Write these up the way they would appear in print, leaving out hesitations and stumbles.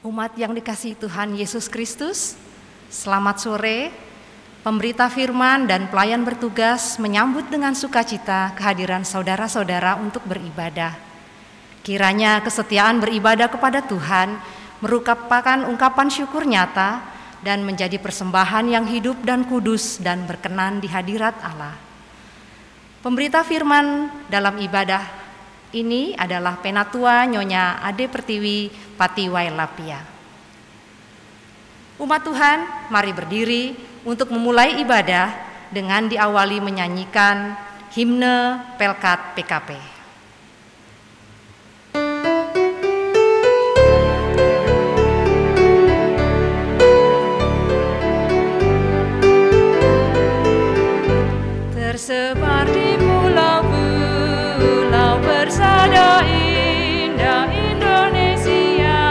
Umat yang dikasihi Tuhan Yesus Kristus, selamat sore. Pemberita firman dan pelayan bertugas menyambut dengan sukacita kehadiran saudara-saudara untuk beribadah. Kiranya kesetiaan beribadah kepada Tuhan merupakan ungkapan syukur nyata dan menjadi persembahan yang hidup dan kudus dan berkenan di hadirat Allah. Pemberita firman dalam ibadah ini adalah Penatua Nyonya Ade Pertiwi Patiwai Lapia. Umat Tuhan, mari berdiri untuk memulai ibadah dengan diawali menyanyikan himne Pelkat PKP. Tersebar di pulau-pulau bersada indah Indonesia,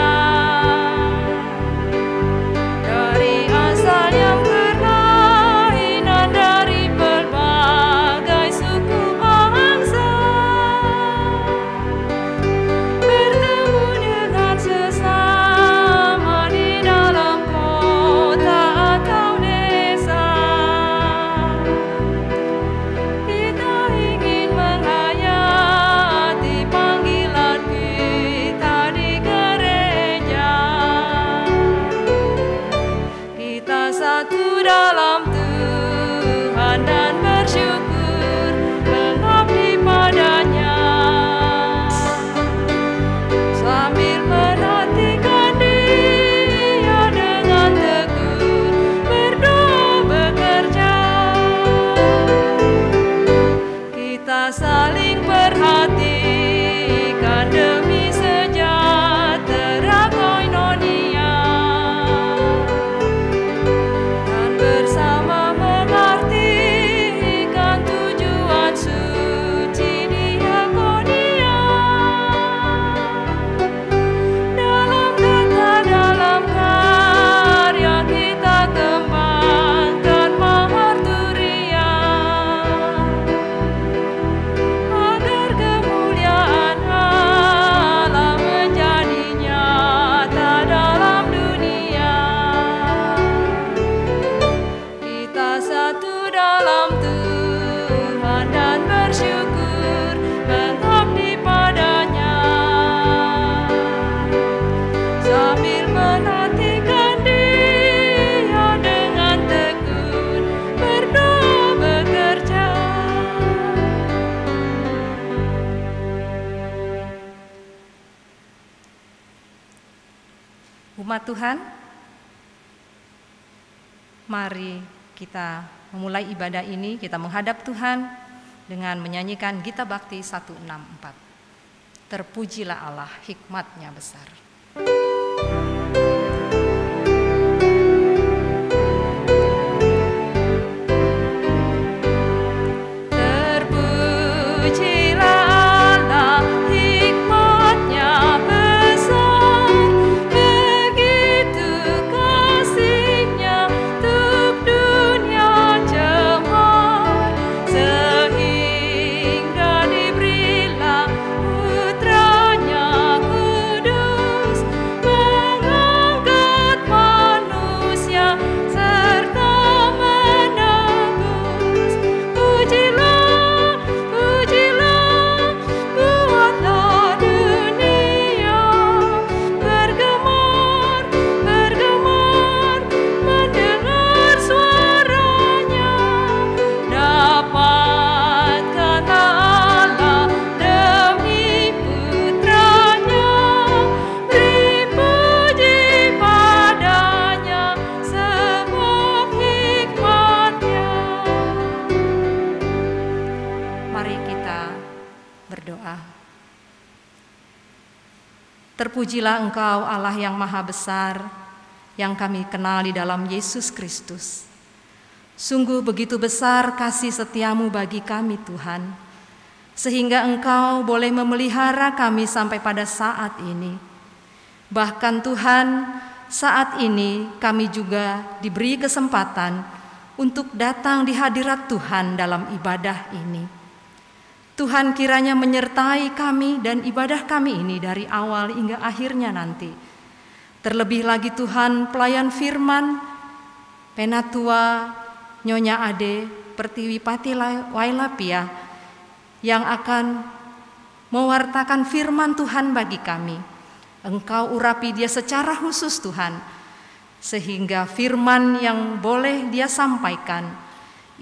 dari asal yang berlainan dari berbagai suku bangsa, bertemu dengan sesama di dalam kota atau desa. Kita ingin menghayati panggilan kita di gereja. Kita satu dalam Tuhan dan bersyukur mengabdi padanya, sambil menantikan Dia dengan tekun berdoa bekerja. Kita saling perhatikan demi sejahtera koinonia, dan bersama mengartikan tujuan suci diakonia. Dalam kata, dalam karya kita kembangkan marturia, agar kemuliaan Allah menjadi nyata dalam dunia. Kita satu dalam Tuhan dan bersyukur mengabdi padanya, sambil menantikan Dia dengan tekun berdoa bekerja. Umat Tuhan, mari kita memulai ibadah ini, kita menghadap Tuhan dengan menyanyikan Gita Bakti 164. Terpujilah Allah, hikmat-Nya besar. Terpujilah Allah, hikmat-Nya besar, begitu kasih-Nya untuk dunia jemaat, sehingga diberilah putra-Nya kudus, mengangkat manusia serta menebus. Pujilah, pujilah, buatlah dunia bergemar, bergemar, mendengar suaranya. Dapatkanlah Allah demi putra-Nya, beri puji padanya sebab hikmat-Nya. Mari kita berdoa. Terpujilah Engkau Allah yang maha besar, yang kami kenal di dalam Yesus Kristus. Sungguh begitu besar kasih setiamu bagi kami Tuhan, sehingga Engkau boleh memelihara kami sampai pada saat ini. Bahkan Tuhan, saat ini kami juga diberi kesempatan untuk datang di hadirat Tuhan dalam ibadah ini. Tuhan kiranya menyertai kami dan ibadah kami ini dari awal hingga akhirnya nanti. Terlebih lagi Tuhan, pelayan firman, Penatua Nyonya Ade Pertiwi Pati Wailapia yang akan mewartakan firman Tuhan bagi kami. Engkau urapi dia secara khusus Tuhan, sehingga firman yang boleh dia sampaikan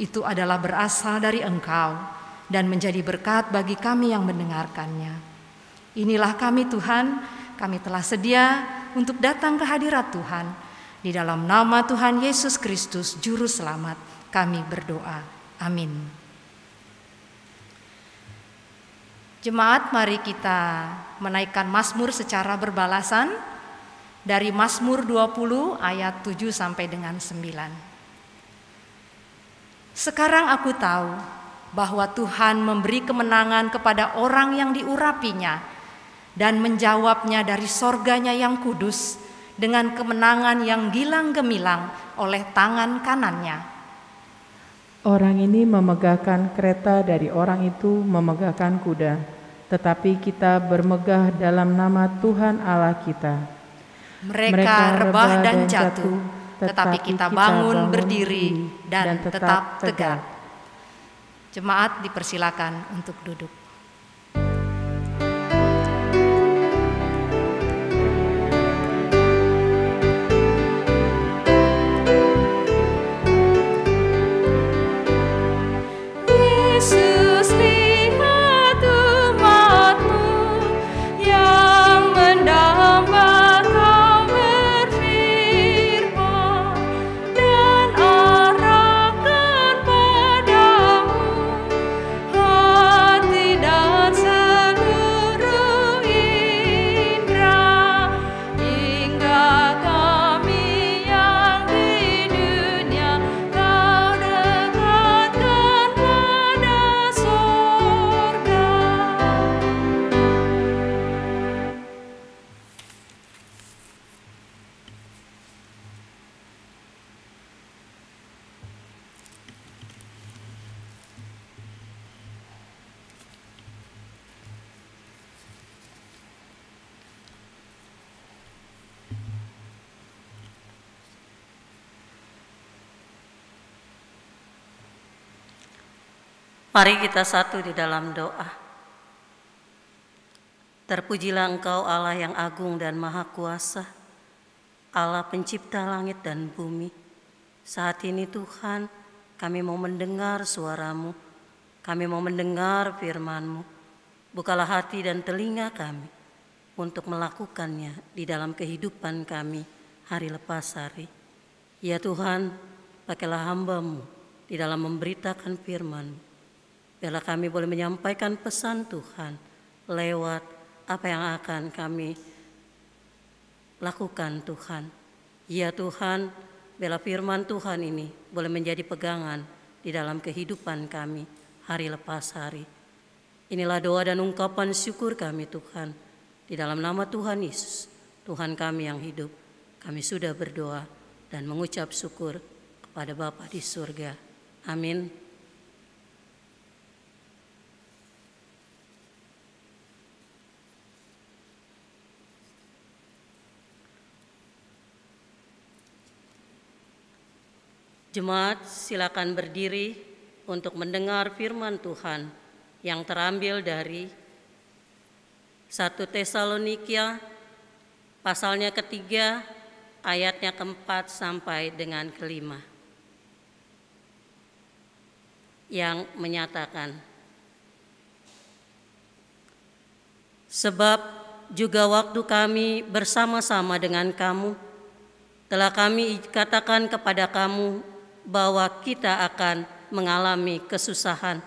itu adalah berasal dari Engkau dan menjadi berkat bagi kami yang mendengarkannya. Inilah kami Tuhan, kami telah sedia untuk datang ke hadirat Tuhan. Di dalam nama Tuhan Yesus Kristus, Juru Selamat, kami berdoa. Amin. Jemaat, mari kita menaikkan Mazmur secara berbalasan dari Mazmur 20 ayat 7 sampai dengan 9. Sekarang aku tahu bahwa Tuhan memberi kemenangan kepada orang yang diurapinya dan menjawabnya dari sorganya yang kudus dengan kemenangan yang gilang gemilang oleh tangan kanannya. Orang ini memegahkan kereta, dari orang itu memegahkan kuda, tetapi kita bermegah dalam nama Tuhan Allah kita. Mereka rebah dan jatuh, tetapi kita bangun berdiri dan tetap tegak. Jemaat dipersilakan untuk duduk. Mari kita satu di dalam doa. Terpujilah Engkau Allah yang agung dan maha kuasa, Allah pencipta langit dan bumi. Saat ini Tuhan, kami mau mendengar suara-Mu, kami mau mendengar firman-Mu. Bukalah hati dan telinga kami untuk melakukannya di dalam kehidupan kami hari lepas hari. Ya Tuhan, pakailah hamba-Mu di dalam memberitakan firman-Mu. Biarlah kami boleh menyampaikan pesan Tuhan lewat apa yang akan kami lakukan Tuhan. Ya Tuhan, biarlah firman Tuhan ini boleh menjadi pegangan di dalam kehidupan kami hari lepas hari. Inilah doa dan ungkapan syukur kami Tuhan. Di dalam nama Tuhan Yesus, Tuhan kami yang hidup, kami sudah berdoa dan mengucap syukur kepada Bapa di surga. Amin. Jemaat, silakan berdiri untuk mendengar firman Tuhan yang terambil dari 1 Tesalonika pasalnya ketiga, ayatnya keempat sampai dengan kelima, yang menyatakan, sebab juga waktu kami bersama-sama dengan kamu, telah kami katakan kepada kamu bahwa kita akan mengalami kesusahan.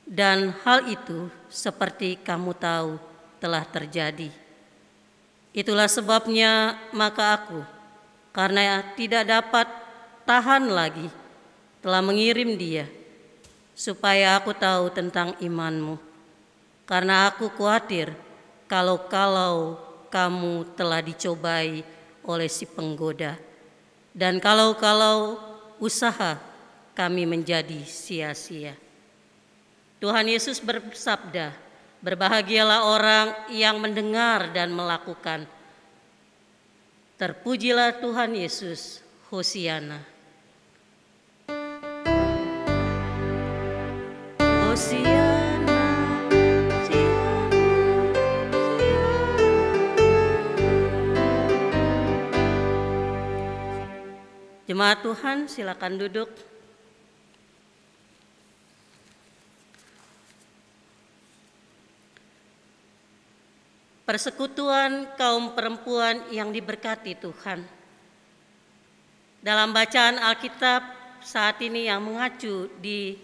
Dan hal itu seperti kamu tahu telah terjadi. Itulah sebabnya maka aku, karena tidak dapat tahan lagi, telah mengirim dia, supaya aku tahu tentang imanmu. Karena aku khawatir kalau kamu telah dicobai oleh si penggoda, dan kalau usaha kami menjadi sia-sia. Tuhan Yesus bersabda, berbahagialah orang yang mendengar dan melakukan Terpujilah Tuhan Yesus, Hosiana. Hosiana, Jemaat Tuhan, silakan duduk. Persekutuan kaum perempuan yang diberkati Tuhan. Dalam bacaan Alkitab saat ini yang mengacu di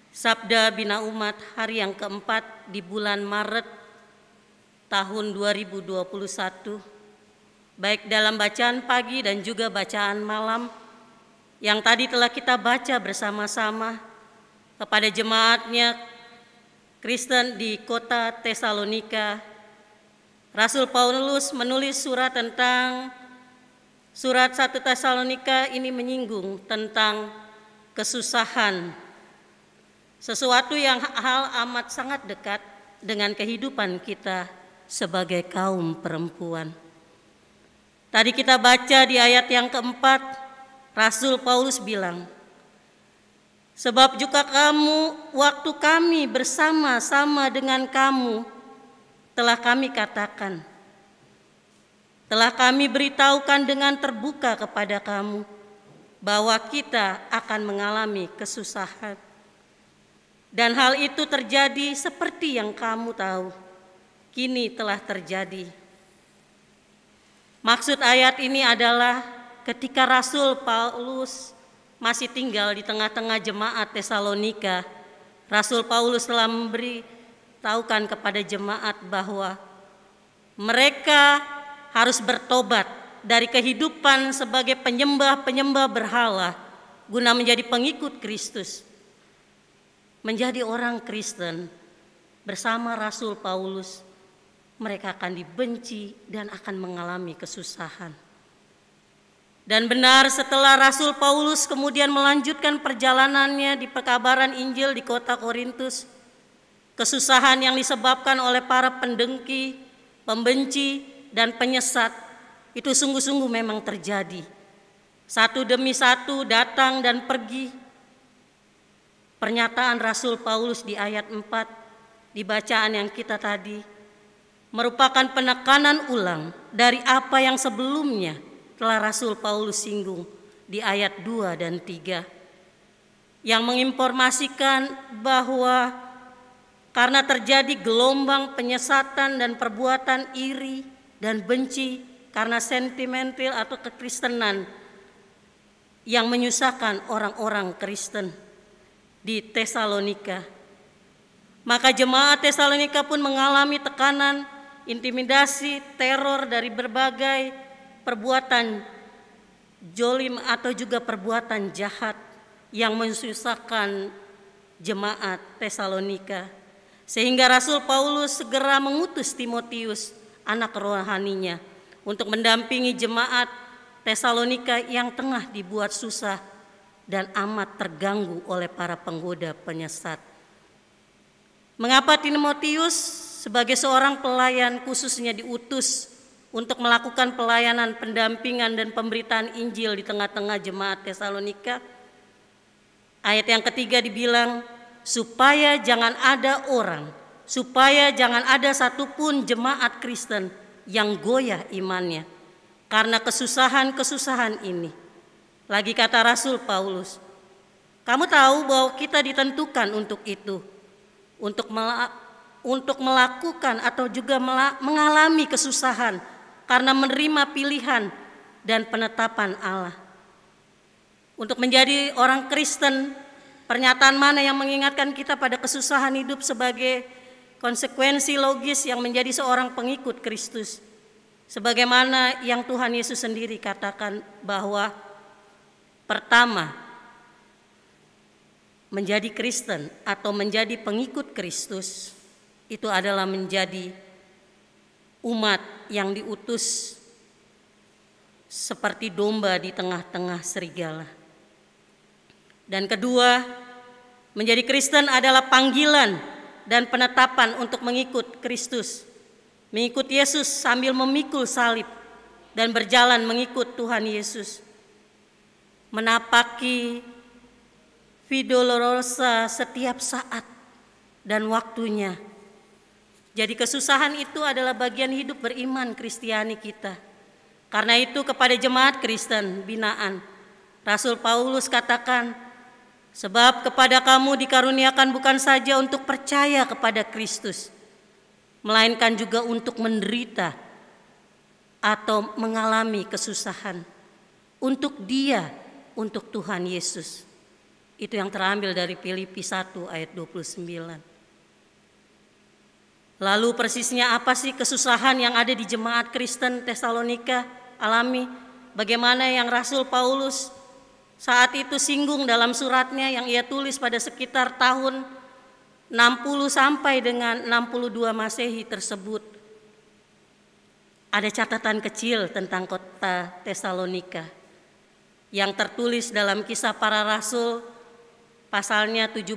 Sabda Bina Umat hari yang keempat di bulan Maret tahun 2021, baik dalam bacaan pagi dan juga bacaan malam yang tadi telah kita baca bersama-sama kepada jemaatnya Kristen di kota Tesalonika. Rasul Paulus menulis surat tentang surat 1 Tesalonika ini menyinggung tentang kesusahan, sesuatu yang hal amat sangat dekat dengan kehidupan kita sebagai kaum perempuan. Tadi kita baca di ayat yang keempat, Rasul Paulus bilang, sebab juga kamu, waktu kami bersama-sama dengan kamu, telah kami katakan, telah kami beritahukan dengan terbuka kepada kamu, bahwa kita akan mengalami kesusahan. Dan hal itu terjadi seperti yang kamu tahu, kini telah terjadi. Maksud ayat ini adalah ketika Rasul Paulus masih tinggal di tengah-tengah jemaat Tesalonika, Rasul Paulus telah memberitahukan kepada jemaat bahwa mereka harus bertobat dari kehidupan sebagai penyembah-penyembah berhala guna menjadi pengikut Kristus. Menjadi orang Kristen bersama Rasul Paulus, mereka akan dibenci dan akan mengalami kesusahan. Dan benar, setelah Rasul Paulus kemudian melanjutkan perjalanannya di pekabaran Injil di kota Korintus, kesusahan yang disebabkan oleh para pendengki, pembenci, dan penyesat itu sungguh-sungguh memang terjadi. Satu demi satu datang dan pergi. Pernyataan Rasul Paulus di ayat 4 di bacaan yang kita tadi merupakan penekanan ulang dari apa yang sebelumnya telah Rasul Paulus singgung di ayat 2 dan 3 yang menginformasikan bahwa karena terjadi gelombang penyesatan dan perbuatan iri dan benci karena sentimental atau kekristenan yang menyusahkan orang-orang Kristen di Tesalonika, maka jemaat Tesalonika pun mengalami tekanan, intimidasi, teror dari berbagai perbuatan jolim atau juga perbuatan jahat yang menyusahkan jemaat Tesalonika. Sehingga Rasul Paulus segera mengutus Timotius, anak rohaninya, untuk mendampingi jemaat Tesalonika yang tengah dibuat susah dan amat terganggu oleh para penggoda penyesat. Mengapa Timotius sebagai seorang pelayan khususnya diutus untuk melakukan pelayanan pendampingan dan pemberitaan Injil di tengah-tengah jemaat Tesalonika? Ayat yang ketiga dibilang, supaya jangan ada satupun jemaat Kristen yang goyah imannya karena kesusahan-kesusahan ini. Lagi kata Rasul Paulus, kamu tahu bahwa kita ditentukan untuk itu, untuk melakukan atau juga mengalami kesusahan karena menerima pilihan dan penetapan Allah. Untuk menjadi orang Kristen, pernyataan mana yang mengingatkan kita pada kesusahan hidup sebagai konsekuensi logis yang menjadi seorang pengikut Kristus? Sebagaimana yang Tuhan Yesus sendiri katakan bahwa pertama, menjadi Kristen atau menjadi pengikut Kristus itu adalah menjadi umat yang diutus seperti domba di tengah-tengah serigala. Dan kedua, menjadi Kristen adalah panggilan dan penetapan untuk mengikut Kristus, mengikut Yesus sambil memikul salib dan berjalan mengikut Tuhan Yesus, menapaki Via Dolorosa setiap saat dan waktunya. Jadi kesusahan itu adalah bagian hidup beriman Kristiani kita. Karena itu kepada jemaat Kristen binaan, Rasul Paulus katakan, sebab kepada kamu dikaruniakan bukan saja untuk percaya kepada Kristus, melainkan juga untuk menderita atau mengalami kesusahan untuk Dia, untuk Tuhan Yesus. Itu yang terambil dari Filipi 1 ayat 29. Lalu persisnya apa sih kesusahan yang ada di jemaat Kristen Tesalonika alami? Bagaimana yang Rasul Paulus saat itu singgung dalam suratnya yang ia tulis pada sekitar tahun 60 sampai dengan 62 Masehi tersebut. Ada catatan kecil tentang kota Tesalonika yang tertulis dalam Kisah Para Rasul pasalnya 17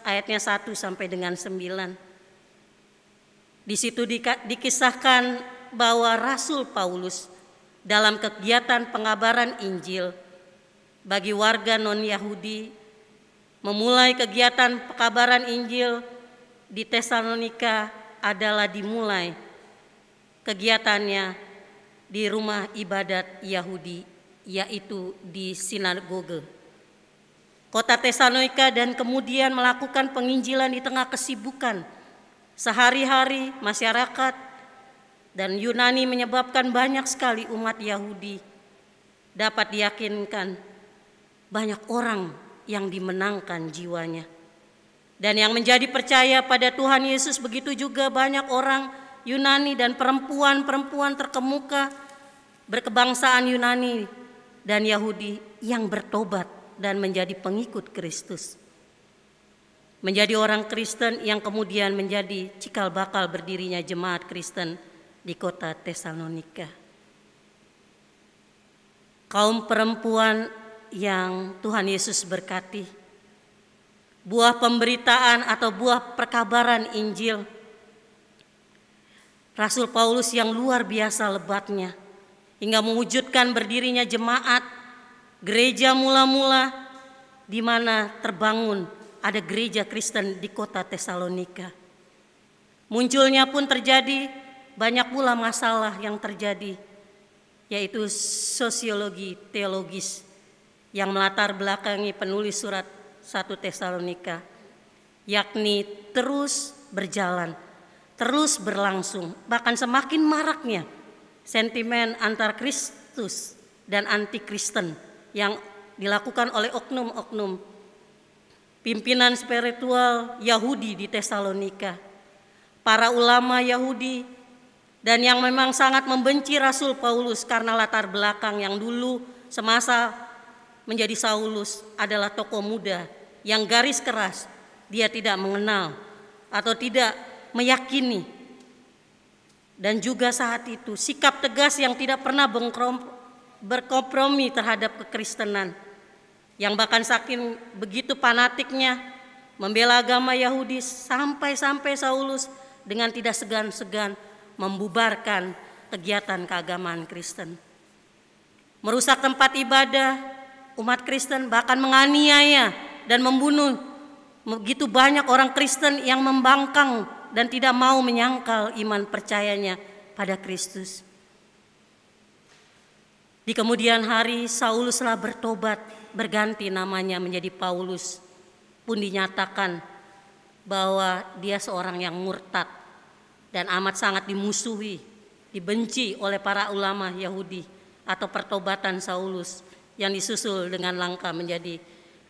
ayatnya 1 sampai dengan 9. Di situ dikisahkan bahwa Rasul Paulus dalam kegiatan pengabaran Injil bagi warga non-Yahudi memulai kegiatan pengabaran Injil di Tesalonika adalah dimulai kegiatannya di rumah ibadat Yahudi, yaitu di sinagoge kota Tesalonika, dan kemudian melakukan penginjilan di tengah kesibukan sehari-hari masyarakat dan Yunani, menyebabkan banyak sekali umat Yahudi dapat diyakinkan banyak orang yang dimenangkan jiwanya dan yang menjadi percaya pada Tuhan Yesus. Begitu juga banyak orang Yunani dan perempuan-perempuan terkemuka berkebangsaan Yunani dan Yahudi yang bertobat dan menjadi pengikut Kristus, menjadi orang Kristen yang kemudian menjadi cikal bakal berdirinya jemaat Kristen di kota Tesalonika. Kaum perempuan yang Tuhan Yesus berkati, buah pemberitaan atau buah perkabaran Injil Rasul Paulus yang luar biasa lebatnya hingga mewujudkan berdirinya jemaat gereja mula-mula di mana terbangun ada gereja Kristen di kota Tesalonika. Munculnya pun terjadi banyak pula masalah yang terjadi, yaitu sosiologi teologis yang melatar belakangi penulis surat 1 Tesalonika, yakni terus berjalan, terus berlangsung, bahkan semakin maraknya sentimen antar Kristus dan anti-Kristen yang dilakukan oleh oknum-oknum pimpinan spiritual Yahudi di Tesalonika, para ulama Yahudi, dan yang memang sangat membenci Rasul Paulus karena latar belakang yang dulu semasa menjadi Saulus adalah tokoh muda yang garis keras, dia tidak mengenal atau tidak meyakini, dan juga saat itu sikap tegas yang tidak pernah berkompromi terhadap kekristenan, yang bahkan saking begitu fanatiknya membela agama Yahudi sampai-sampai Saulus dengan tidak segan-segan membubarkan kegiatan keagamaan Kristen, merusak tempat ibadah umat Kristen, bahkan menganiaya dan membunuh begitu banyak orang Kristen yang membangkang dan tidak mau menyangkal iman percayanya pada Kristus. Di kemudian hari Saulus telah bertobat, berganti namanya menjadi Paulus, pun dinyatakan bahwa dia seorang yang murtad dan amat sangat dimusuhi, dibenci oleh para ulama Yahudi, atau pertobatan Saulus yang disusul dengan langkah menjadi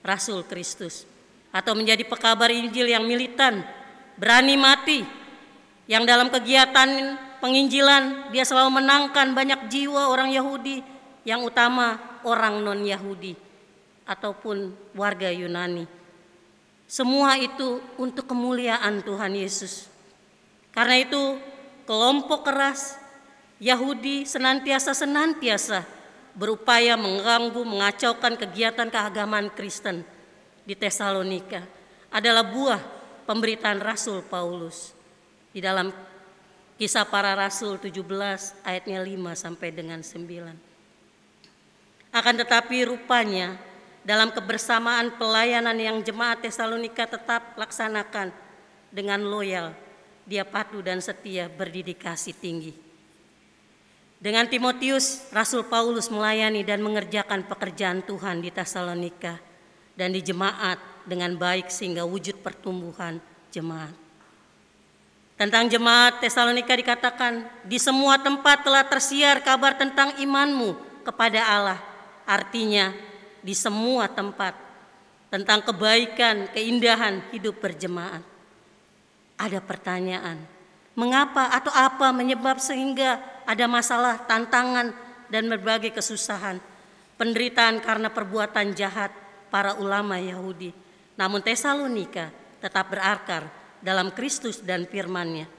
Rasul Kristus atau menjadi pekabar Injil yang militan, berani mati, yang dalam kegiatan penginjilan dia selalu menangkan banyak jiwa orang Yahudi, yang utama orang non-Yahudi ataupun warga Yunani. Semua itu untuk kemuliaan Tuhan Yesus. Karena itu kelompok keras Yahudi senantiasa berupaya mengganggu, mengacaukan kegiatan keagamaan Kristen di Tesalonika adalah buah pemberitaan Rasul Paulus di dalam Kisah Para Rasul 17 ayatnya 5 sampai dengan 9. Akan tetapi rupanya dalam kebersamaan pelayanan yang jemaat Tesalonika tetap laksanakan dengan loyal, dia patuh dan setia, berdedikasi tinggi. Dengan Timotius, Rasul Paulus melayani dan mengerjakan pekerjaan Tuhan di Tesalonika dan di jemaat dengan baik sehingga wujud pertumbuhan jemaat. Tentang jemaat Tesalonika dikatakan, di semua tempat telah tersiar kabar tentang imanmu kepada Allah. Artinya, di semua tempat tentang kebaikan, keindahan hidup berjemaat. Ada pertanyaan, mengapa atau apa menyebab sehingga ada masalah, tantangan, dan berbagai kesusahan, penderitaan karena perbuatan jahat para ulama Yahudi. Namun Tesalonika tetap berakar dalam Kristus dan firman-Nya,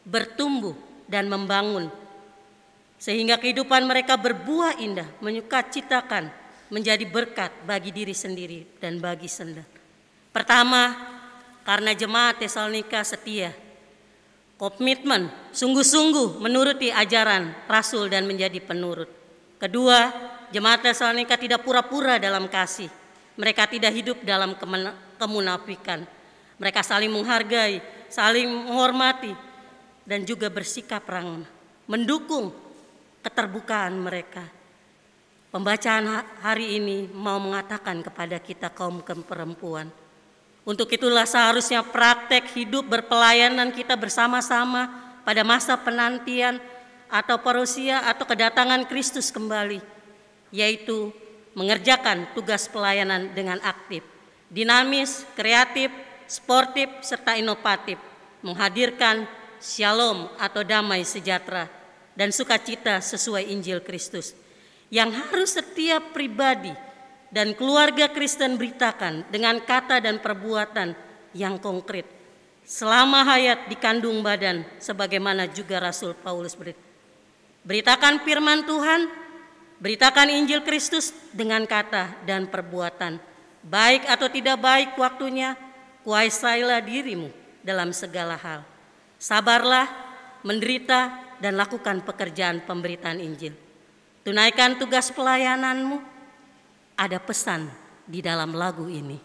bertumbuh dan membangun, sehingga kehidupan mereka berbuah indah, menyukacitakan, menjadi berkat bagi diri sendiri dan bagi sendiri. Pertama, karena jemaat Tesalonika setia, komitmen, sungguh-sungguh menuruti ajaran Rasul dan menjadi penurut. Kedua, jemaat Tesalonika tidak pura-pura dalam kasih. Mereka tidak hidup dalam kemunafikan. Mereka saling menghargai, saling menghormati, dan juga bersikap ramah, mendukung keterbukaan mereka. Pembacaan hari ini mau mengatakan kepada kita kaum perempuan, untuk itulah seharusnya praktek hidup berpelayanan kita bersama-sama pada masa penantian atau parousia atau kedatangan Kristus kembali, yaitu mengerjakan tugas pelayanan dengan aktif, dinamis, kreatif, sportif, serta inovatif, menghadirkan shalom atau damai sejahtera dan sukacita sesuai Injil Kristus, yang harus setiap pribadi dan keluarga Kristen beritakan dengan kata dan perbuatan yang konkret selama hayat di kandung badan, sebagaimana juga Rasul Paulus beritakan firman Tuhan, beritakan Injil Kristus dengan kata dan perbuatan, baik atau tidak baik waktunya, kuasailah dirimu dalam segala hal. Sabarlah, menderita, dan lakukan pekerjaan pemberitaan Injil. Tunaikan tugas pelayananmu. Ada pesan di dalam lagu ini.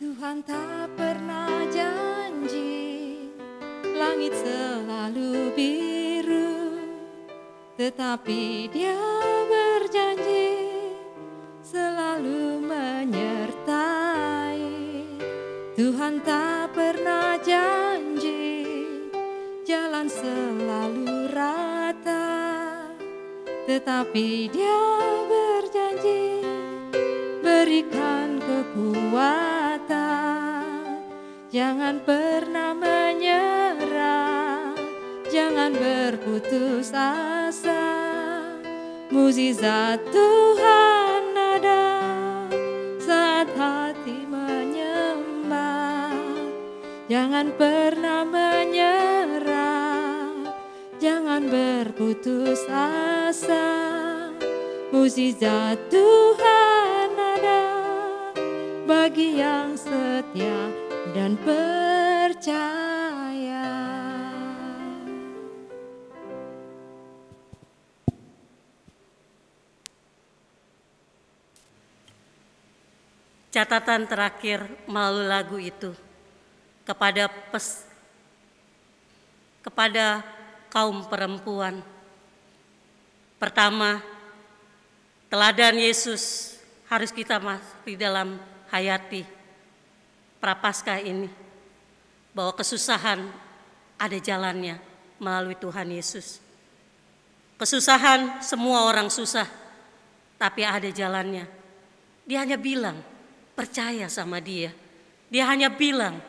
Tuhan tak pernah janji langit selalu biru, tetapi Dia berjanji selalu menyertai. Tuhan tak pernah janji jalan selalu rata, tetapi Dia berjanji berikan kekuatan. Jangan pernah menyerah, jangan berputus asa. Mukjizat Tuhan ada saat hati menyembah. Jangan pernah menyerah, jangan berputus asa. Mukjizat Tuhan ada bagi yang setia dan percaya. Catatan terakhir melalui lagu itu kepada kaum perempuan. Pertama, teladan Yesus harus kita masuki dalam hayati Prapaskah ini, bahwa kesusahan ada jalannya melalui Tuhan Yesus. Kesusahan semua orang susah, tapi ada jalannya. Dia hanya bilang, percaya sama Dia. Dia hanya bilang,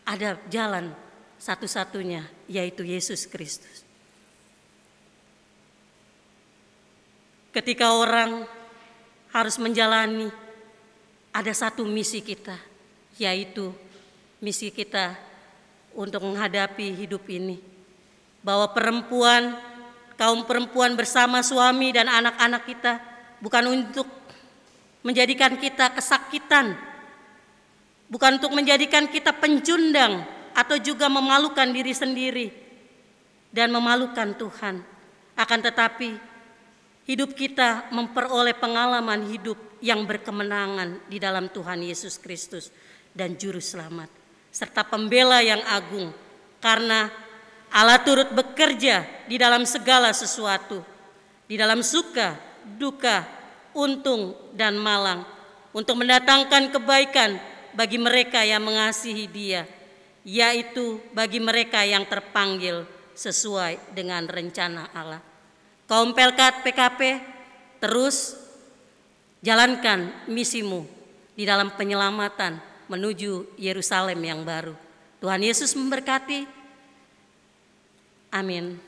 ada jalan satu-satunya, yaitu Yesus Kristus. Ketika orang harus menjalani ada satu misi kita, yaitu misi kita untuk menghadapi hidup ini. Bahwa kaum perempuan bersama suami dan anak-anak kita bukan untuk menjadikan kita kesakitan, bukan untuk menjadikan kita pencundang atau juga memalukan diri sendiri dan memalukan Tuhan. Akan tetapi hidup kita memperoleh pengalaman hidup yang berkemenangan di dalam Tuhan Yesus Kristus dan Juru Selamat, serta Pembela yang agung, karena Allah turut bekerja di dalam segala sesuatu, di dalam suka, duka, untung, dan malang, untuk mendatangkan kebaikan bagi mereka yang mengasihi Dia, yaitu bagi mereka yang terpanggil sesuai dengan rencana Allah. Kaum Pelkat PKP, terus jalankan misimu di dalam penyelamatan menuju Yerusalem yang baru. Tuhan Yesus memberkati. Amin.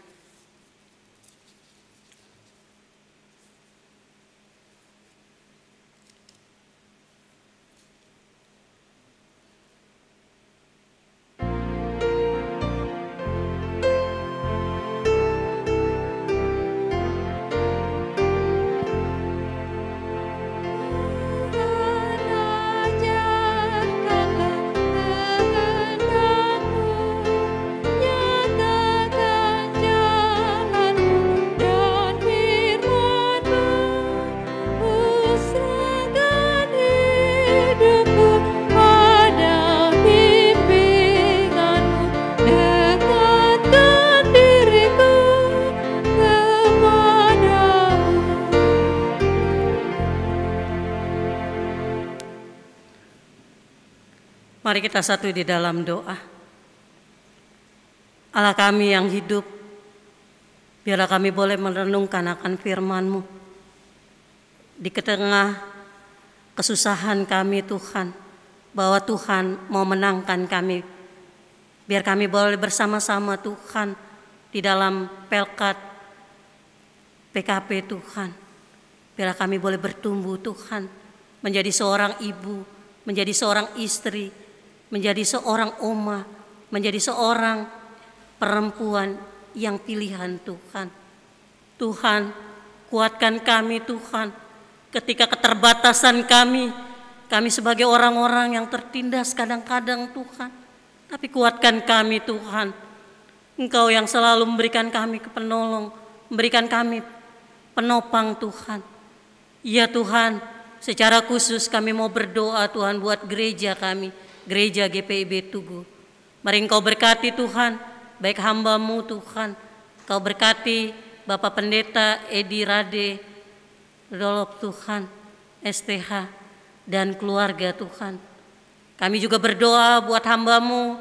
Mari kita satu di dalam doa. Allah kami yang hidup, biarlah kami boleh merenungkan akan firman-Mu. Di tengah kesusahan kami Tuhan, bahwa Tuhan mau menangkan kami. Biar kami boleh bersama-sama Tuhan di dalam Pelkat PKP Tuhan. Biarlah kami boleh bertumbuh Tuhan, menjadi seorang ibu, menjadi seorang istri, menjadi seorang oma, menjadi seorang perempuan yang pilihan Tuhan. Tuhan, kuatkan kami Tuhan, ketika keterbatasan kami sebagai orang-orang yang tertindas kadang-kadang Tuhan. Tapi kuatkan kami Tuhan, Engkau yang selalu memberikan kami penolong, memberikan kami penopang Tuhan. Ya Tuhan, secara khusus kami mau berdoa Tuhan buat gereja kami, Gereja GPIB Tugu. Mari Engkau berkati Tuhan, baik hamba-Mu Tuhan. Engkau berkati Bapak Pendeta Edi Rade Dolop Tuhan, STH, dan keluarga Tuhan. Kami juga berdoa buat hamba-Mu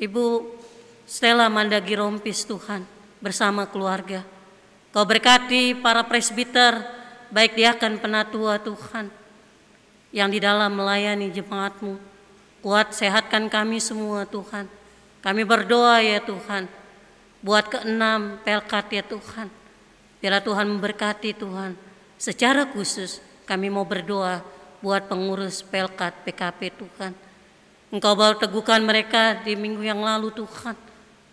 Ibu Stella Mandagi Rompis Tuhan, bersama keluarga. Kau berkati para presbiter, baik diakan penatua Tuhan, yang di dalam melayani jemaat-Mu. Kuat sehatkan kami semua Tuhan. Kami berdoa ya Tuhan, buat keenam Pelkat ya Tuhan. Biarlah Tuhan memberkati Tuhan. Secara khusus kami mau berdoa buat pengurus Pelkat PKP Tuhan. Engkau baru teguhkan mereka di minggu yang lalu Tuhan.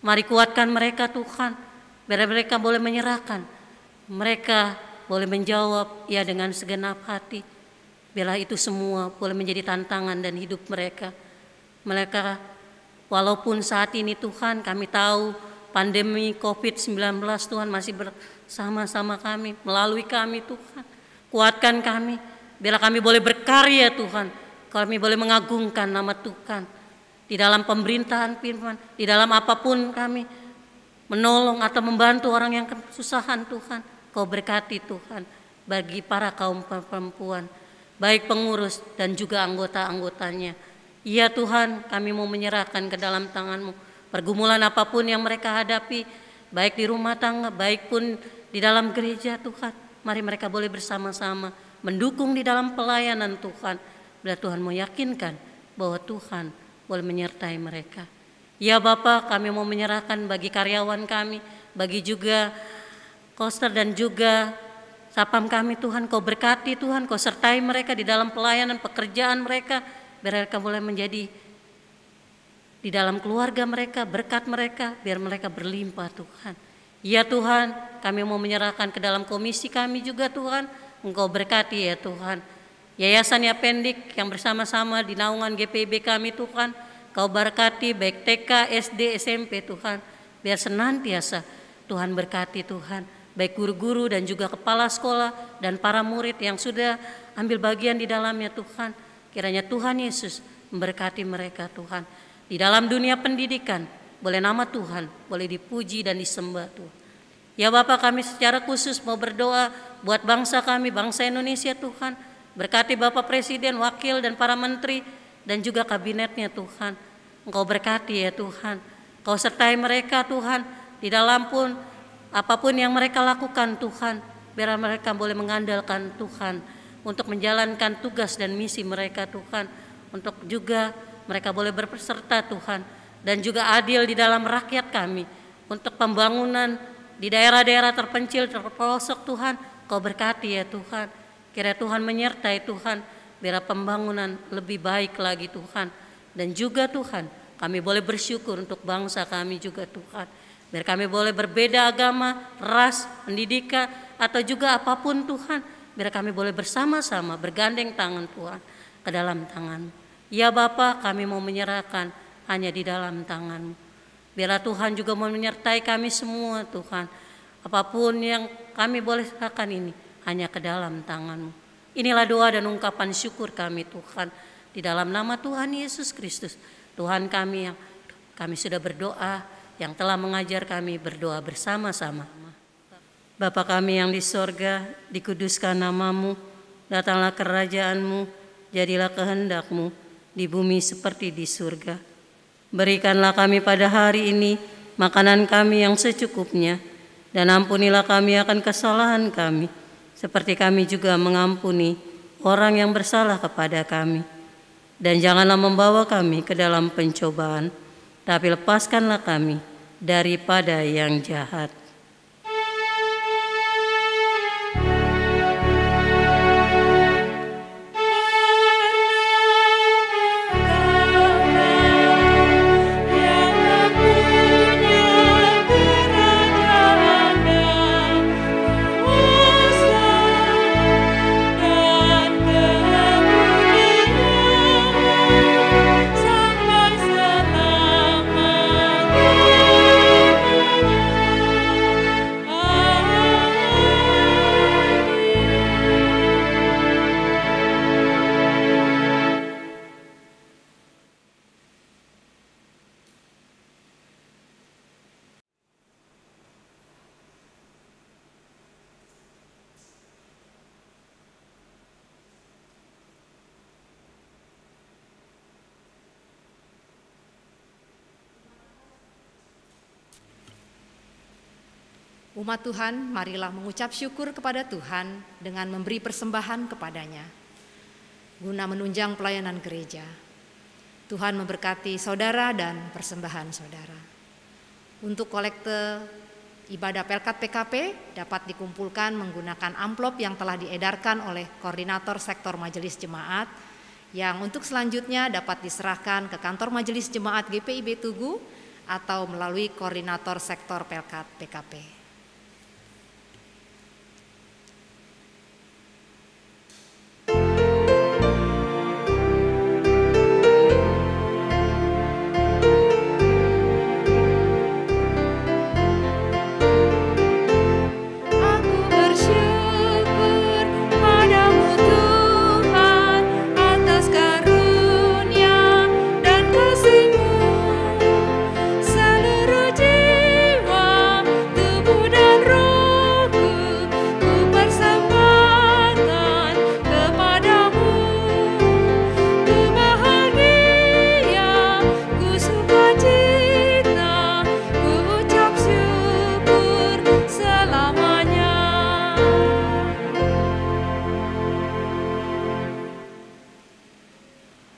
Mari kuatkan mereka Tuhan, biar mereka boleh menyerahkan. Mereka boleh menjawab ya dengan segenap hati. Biarlah itu semua boleh menjadi tantangan dan hidup mereka. Mereka walaupun saat ini Tuhan kami tahu pandemi COVID-19 Tuhan masih bersama-sama kami, melalui kami Tuhan. Kuatkan kami, biarlah kami boleh berkarya Tuhan. Kami boleh mengagungkan nama Tuhan. Di dalam pemerintahan firman, di dalam apapun kami menolong atau membantu orang yang kesusahan Tuhan. Kau berkati Tuhan bagi para kaum perempuan, baik pengurus dan juga anggota-anggotanya. Ya Tuhan, kami mau menyerahkan ke dalam tangan-Mu pergumulan apapun yang mereka hadapi, baik di rumah tangga, baik pun di dalam gereja Tuhan. Mari mereka boleh bersama-sama mendukung di dalam pelayanan Tuhan. Bila Tuhan meyakinkan bahwa Tuhan boleh menyertai mereka. Ya Bapa, kami mau menyerahkan bagi karyawan kami, bagi juga koster dan juga sapam kami Tuhan, Kau berkati Tuhan, Kau sertai mereka di dalam pelayanan pekerjaan mereka, biar mereka boleh menjadi di dalam keluarga mereka, berkat mereka, biar mereka berlimpah Tuhan. Ya Tuhan, kami mau menyerahkan ke dalam komisi kami juga Tuhan, Engkau berkati ya Tuhan. Yayasan Yapendik yang bersama-sama di naungan GPIB kami Tuhan, Kau berkati baik TK, SD, SMP Tuhan, biar senantiasa Tuhan berkati Tuhan, baik guru-guru dan juga kepala sekolah dan para murid yang sudah ambil bagian di dalamnya Tuhan. Kiranya Tuhan Yesus memberkati mereka Tuhan. Di dalam dunia pendidikan, boleh nama Tuhan, boleh dipuji dan disembah Tuhan. Ya Bapak, kami secara khusus mau berdoa buat bangsa kami, bangsa Indonesia Tuhan. Berkati Bapak Presiden, Wakil dan para menteri dan juga kabinetnya Tuhan. Engkau berkati ya Tuhan. Kau sertai mereka Tuhan, di dalam pun apapun yang mereka lakukan Tuhan, biar mereka boleh mengandalkan Tuhan untuk menjalankan tugas dan misi mereka Tuhan, untuk juga mereka boleh berpeserta Tuhan, dan juga adil di dalam rakyat kami, untuk pembangunan di daerah-daerah terpencil, terpelosok Tuhan, Kau berkati ya Tuhan. Kiranya Tuhan menyertai Tuhan, biar pembangunan lebih baik lagi Tuhan. Dan juga Tuhan, kami boleh bersyukur untuk bangsa kami juga Tuhan. Biar kami boleh berbeda agama, ras, pendidikan, atau juga apapun Tuhan, biar kami boleh bersama-sama bergandeng tangan Tuhan ke dalam tangan-Mu. Ya Bapa, kami mau menyerahkan hanya di dalam tangan-Mu. Biarlah Tuhan juga mau menyertai kami semua Tuhan. Apapun yang kami boleh serahkan ini hanya ke dalam tangan-Mu. Inilah doa dan ungkapan syukur kami Tuhan. Di dalam nama Tuhan Yesus Kristus, Tuhan kami yang kami sudah berdoa, yang telah mengajar kami berdoa bersama-sama. Bapa kami yang di sorga, dikuduskan nama-Mu, datanglah kerajaan-Mu, jadilah kehendak-Mu di bumi seperti di surga. Berikanlah kami pada hari ini makanan kami yang secukupnya, dan ampunilah kami akan kesalahan kami, seperti kami juga mengampuni orang yang bersalah kepada kami. Dan janganlah membawa kami ke dalam pencobaan, tapi lepaskanlah kami daripada yang jahat. Umat Tuhan, marilah mengucap syukur kepada Tuhan dengan memberi persembahan kepadanya, guna menunjang pelayanan gereja. Tuhan memberkati saudara dan persembahan saudara. Untuk kolekte ibadah Pelkat PKP dapat dikumpulkan menggunakan amplop yang telah diedarkan oleh Koordinator Sektor Majelis Jemaat, yang untuk selanjutnya dapat diserahkan ke kantor Majelis Jemaat GPIB Tugu atau melalui Koordinator Sektor Pelkat PKP.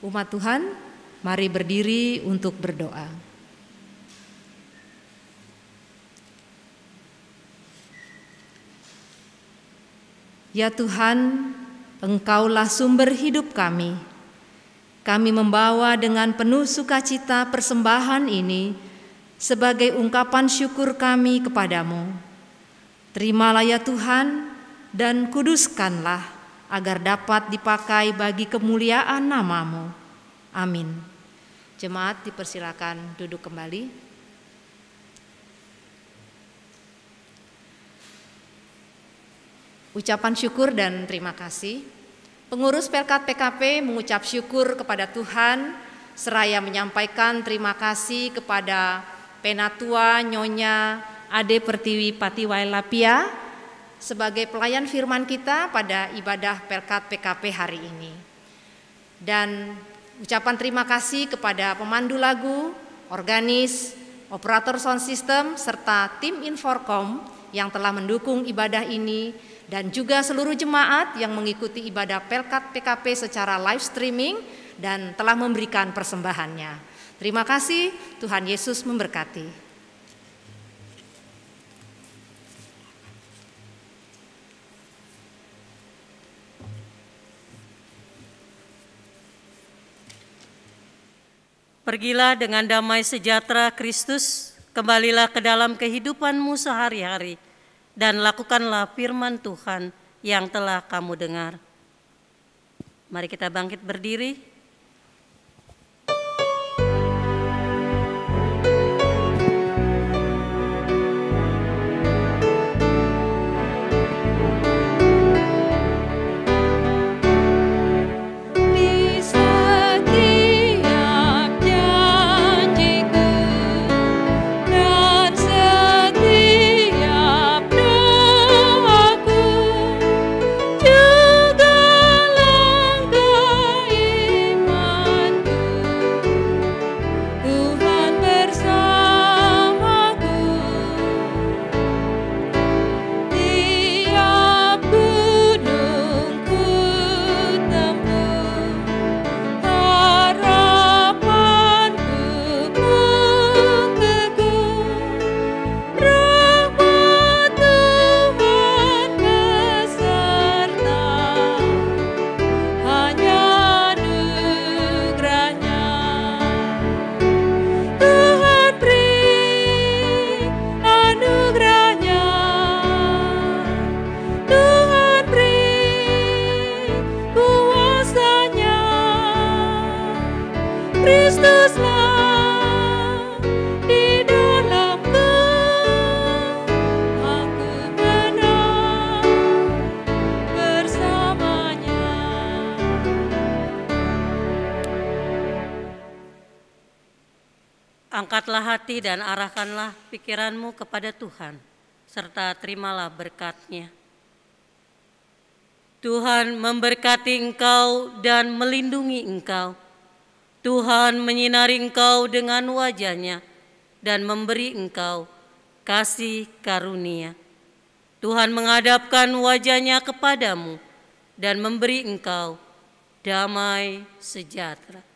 Umat Tuhan, mari berdiri untuk berdoa. Ya Tuhan, Engkaulah sumber hidup kami. Kami membawa dengan penuh sukacita persembahan ini sebagai ungkapan syukur kami kepadamu. Terimalah ya Tuhan, dan kuduskanlah agar dapat dipakai bagi kemuliaan nama-Mu. Amin. Jemaat dipersilakan duduk kembali. Ucapan syukur dan terima kasih. Pengurus Pelkat PKP mengucap syukur kepada Tuhan seraya menyampaikan terima kasih kepada Penatua Nyonya Ade Pertiwi Patiwailapia sebagai pelayan firman kita pada ibadah Pelkat PKP hari ini. Dan ucapan terima kasih kepada pemandu lagu, organis, operator sound system, serta tim Inforkom yang telah mendukung ibadah ini, dan juga seluruh jemaat yang mengikuti ibadah Pelkat PKP secara live streaming dan telah memberikan persembahannya. Terima kasih, Tuhan Yesus memberkati. Pergilah dengan damai sejahtera Kristus, kembalilah ke dalam kehidupanmu sehari-hari, dan lakukanlah firman Tuhan yang telah kamu dengar. Mari kita bangkit berdiri. Angkatlah hati dan arahkanlah pikiranmu kepada Tuhan, serta terimalah berkat-Nya. Tuhan memberkati engkau dan melindungi engkau. Tuhan menyinari engkau dengan wajah-Nya dan memberi engkau kasih karunia. Tuhan menghadapkan wajah-Nya kepadamu dan memberi engkau damai sejahtera.